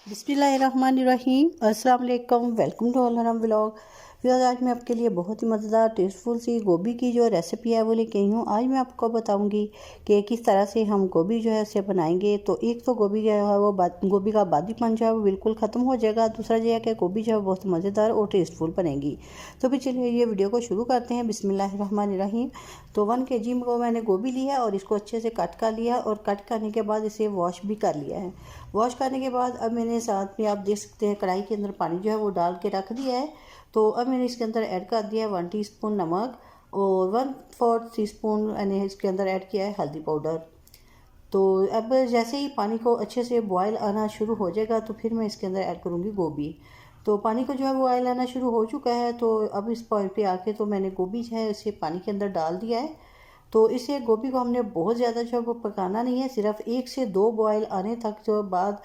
बिस्मिल्लाहिर्रहमानिर्रहीम। अस्सलाम वालेकुम। Welcome to Alharam vlog. आज मैं आपके लिए बहुत ही मज़ेदार टेस्टफुल सी गोभी की जो रेसिपी है वो लेके आई हूँ। आज मैं आपको बताऊंगी कि किस तरह से हम गोभी जो है उसे बनाएंगे। तो एक तो गोभी जो है वो गोभी का बादीपन जो है वो बिल्कुल ख़त्म हो जाएगा। दूसरा जो है कि गोभी जो है बहुत मज़ेदार और टेस्टफुल बनेगी। तो भी चलिए ये वीडियो को शुरू करते हैं। बिस्मिल्लाहिर्रहमानिर्रहीम। तो 1 kg को मैंने गोभी लिया और इसको अच्छे से कट कर लिया और कट करने के बाद इसे वॉश भी कर लिया है। वॉश करने के बाद अब मैंने साथ में आप देख सकते हैं कढ़ाई के अंदर पानी जो है वो डाल के रख दिया है। तो अब मैंने इसके अंदर ऐड कर दिया है 1 टीस्पून नमक और 1/4 टीस्पून मैंने इसके अंदर ऐड किया है हल्दी पाउडर। तो अब जैसे ही पानी को अच्छे से बॉयल आना शुरू हो जाएगा तो फिर मैं इसके अंदर ऐड करूँगी गोभी। तो पानी को जो है वो बॉयल आना शुरू हो चुका है। तो अब इस पॉइंट पे आके तो मैंने गोभी जो है इसे पानी के अंदर डाल दिया है। तो इसे गोभी को हमने बहुत ज़्यादा जो है वो पकाना नहीं है, सिर्फ 1 से 2 बॉयल आने तक जो बाद